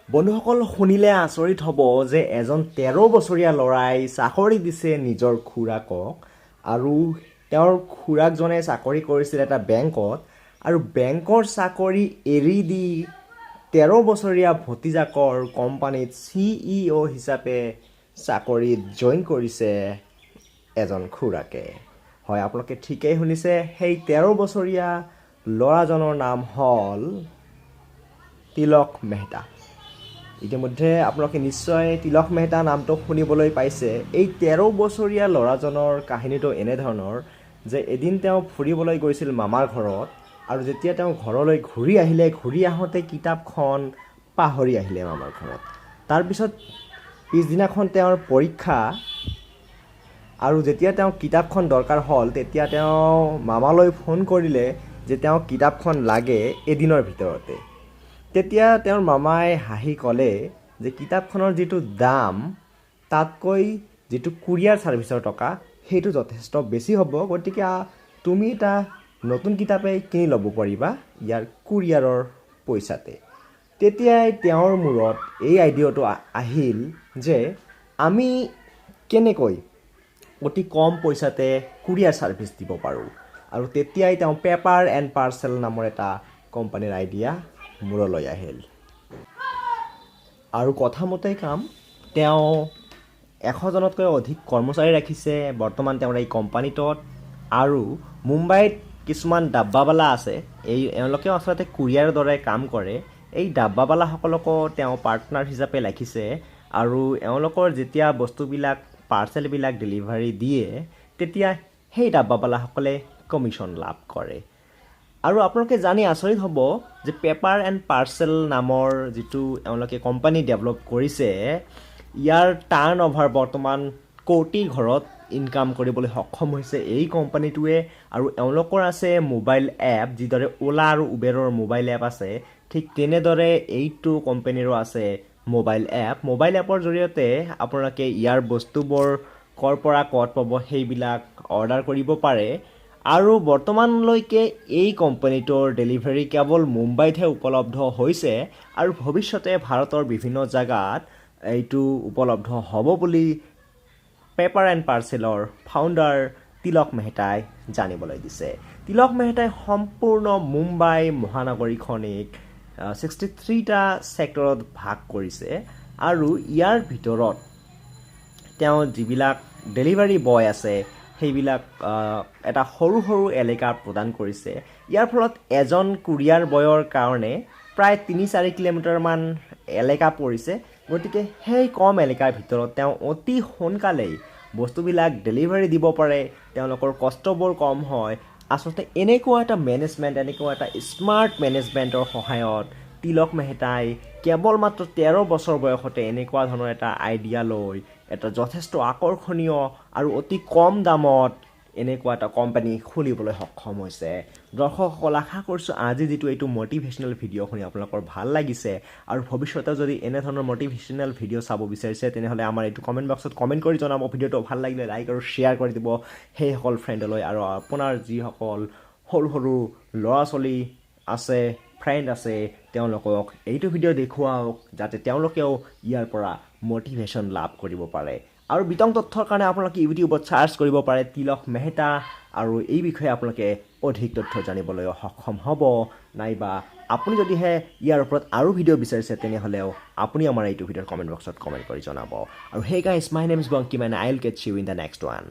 বন্ধুসকল শুনিলে আচৰিত হ'ব যে এজন 13 বছৰীয়া ল'ৰাই চাকৰি দিছে নিজৰ খুৰাকক আৰু তেওঁৰ খুৰাকজনে চাকৰি কৰিছিল এটা বেংকত আৰু বেংকৰ চাকৰি এৰি দি 13 বছৰীয়া ভতিজাকৰ কোম্পানীত CEO হিচাপে চাকৰিত জইন কৰিছে এজন খুৰাকে। হয়, আপোনালোকে ঠিকেই শুনিছে, সেই 13 বছৰীয়া ল'ৰাজনৰ নাম হ'ল তিলক মেহতা। ইতিমধ্যে আপোনালোকে নিশ্চয় তিলক মেহতা নামটো শুনিবলৈ পাইছে। এই 13 বছৰীয়া ল'ৰাজনৰ কাহিনীটো এনেধৰণৰ যে এদিন তেওঁ ফুৰিবলৈ গৈছিল মামাৰ ঘৰত আৰু যেতিয়া তেওঁ ঘৰলৈ ঘূৰি আহোঁতে কিতাপখন পাহৰি আহিলে মামাৰ ঘৰত। তাৰপিছত পিছদিনাখন তেওঁৰ পৰীক্ষা আৰু যেতিয়া তেওঁ কিতাপখন দৰকাৰ হ'ল তেতিয়া তেওঁ মামালৈ ফোন কৰিলে যে তেওঁ কিতাপখন লাগে এদিনৰ ভিতৰতে। তেতিয়া তেওঁৰ মামাই হাঁহি ক'লে যে কিতাপখনৰ যিটো দাম তাতকৈ যিটো কুৰিয়াৰ ছাৰ্ভিচৰ টকা সেইটো যথেষ্ট বেছি হ'ব, গতিকে তুমি এটা নতুন কিতাপেই কিনি ল'ব পাৰিবা ইয়াৰ কুৰিয়াৰৰ পইচাতে। তেতিয়াই তেওঁৰ মূৰত এই আইডিয়াটো আহিল যে আমি কেনেকৈ অতি কম পইচাতে কুৰিয়াৰ ছাৰ্ভিচ দিব পাৰোঁ, আৰু তেতিয়াই তেওঁ পেপাৰ এণ্ড পাৰ্চেল নামৰ এটা কোম্পানীৰ আইডিয়া মূৰলৈ আহিল। আৰু কথামতেই কাম, তেওঁ 100জনতকৈ অধিক কৰ্মচাৰী ৰাখিছে বৰ্তমান তেওঁৰ এই কোম্পানীটোত। আৰু মুম্বাইত কিছুমান ডাব্বাৱালা আছে, এওঁলোকেও আচলতে কুৰিয়াৰৰ দৰে কাম কৰে। এই ডাব্বাৱালাসকলকো তেওঁ পাৰ্টনাৰ হিচাপে ৰাখিছে আৰু এওঁলোকৰ যেতিয়া বস্তুবিলাক পাৰ্চেলবিলাক ডেলিভাৰী দিয়ে তেতিয়া সেই ডাব্বাৱালাসকলে কমিশ্যন লাভ কৰে। আৰু আপোনালোকে জানি আচৰিত হ'ব যে পেপাৰ এণ্ড পাৰ্চেল নামৰ যিটো এওঁলোকে কোম্পানী ডেভেলপ কৰিছে, ইয়াৰ টাৰ্ণ অভাৰ বৰ্তমান কোটি ঘৰত ইনকাম কৰিবলৈ সক্ষম হৈছে এই কোম্পানীটোৱে। আৰু এওঁলোকৰ আছে মোবাইল এপ, যিদৰে অ'লা আৰু উবেৰৰ মোবাইল এপ আছে, ঠিক তেনেদৰে এইটো কোম্পানীৰো আছে মোবাইল এপ। মোবাইল এপৰ জৰিয়তে আপোনালোকে ইয়াৰ বস্তুবোৰ ক'ৰ পৰা ক'ত পাব সেইবিলাক অৰ্ডাৰ কৰিব পাৰে। আৰু বৰ্তমানলৈকে এই কোম্পানীটোৰ ডেলিভাৰী কেৱল মুম্বাইতহে উপলব্ধ হৈছে আৰু ভৱিষ্যতে ভাৰতৰ বিভিন্ন জেগাত এইটো উপলব্ধ হ'ব বুলি পেপাৰ এণ্ড পাৰ্চেলৰ ফাউণ্ডাৰ তিলক মেহতাই জানিবলৈ দিছে। তিলক মেহতাই সম্পূৰ্ণ মুম্বাই মহানগৰীখনিক 63টা ছেক্টৰত ভাগ কৰিছে আৰু ইয়াৰ ভিতৰত তেওঁ যিবিলাক ডেলিভাৰী বয় আছে সেইবিলাক এটা সৰু সৰু এলেকা প্ৰদান কৰিছে। ইয়াৰ ফলত এজন কুৰিয়াৰ বয়ৰ কাৰণে প্ৰায় 3-4 কিলোমিটাৰমান এলেকা পৰিছে, গতিকে সেই কম এলেকাৰ ভিতৰত তেওঁ অতি সোনকালেই বস্তুবিলাক ডেলিভাৰী দিব পাৰে, তেওঁলোকৰ কষ্টবোৰ কম হয়। আচলতে এনেকুৱা এটা মেনেজমেণ্ট, এনেকুৱা এটা স্মাৰ্ট মেনেজমেণ্টৰ সহায়ত তিলক মেহতাই কেৱল মাত্ৰ 13 বছৰ বয়সতে এনেকুৱা ধৰণৰ এটা আইডিয়া লৈ এটা যথেষ্ট আকৰ্ষণীয় আৰু অতি কম দামত এনেকুৱা এটা কোম্পানী খুলিবলৈ সক্ষম হৈছে। দৰ্শকসকল, আশা কৰিছোঁ আজি যিটো এইটো মটিভেশ্যনেল ভিডিঅ' শুনি আপোনালোকৰ ভাল লাগিছে আৰু ভৱিষ্যতে যদি এনেধৰণৰ মটিভেশ্যনেল ভিডিঅ' চাব বিচাৰিছে তেনেহ'লে আমাৰ এইটো কমেণ্ট বক্সত কমেণ্ট কৰি জনাব। ভিডিঅ'টো ভাল লাগিলে লাইক আৰু শ্বেয়াৰ কৰি দিব সেইসকল ফ্ৰেণ্ডলৈ, আৰু আপোনাৰ যিসকল সৰু সৰু ল'ৰা ছোৱালী আছে, ফ্ৰেণ্ড আছে, তেওঁলোকক এইটো ভিডিঅ' দেখুৱাওক যাতে তেওঁলোকেও ইয়াৰ পৰা মটিভেশ্যন লাভ কৰিব পাৰে। আৰু বিতং তথ্যৰ কাৰণে আপোনালোকে ইউটিউবত ছাৰ্চ কৰিব পাৰে তিলক মেহতা, আৰু এই বিষয়ে আপোনালোকে অধিক তথ্য জানিবলৈ সক্ষম হ'ব। নাইবা আপুনি যদিহে ইয়াৰ ওপৰত আৰু ভিডিঅ' বিচাৰিছে তেনেহ'লেও আপুনি আমাৰ এইটো ভিডিঅ'ৰ কমেণ্ট বক্সত কমেণ্ট কৰি জনাব। আৰু hey guys, my name is Bankiman, I will catch you in the next one.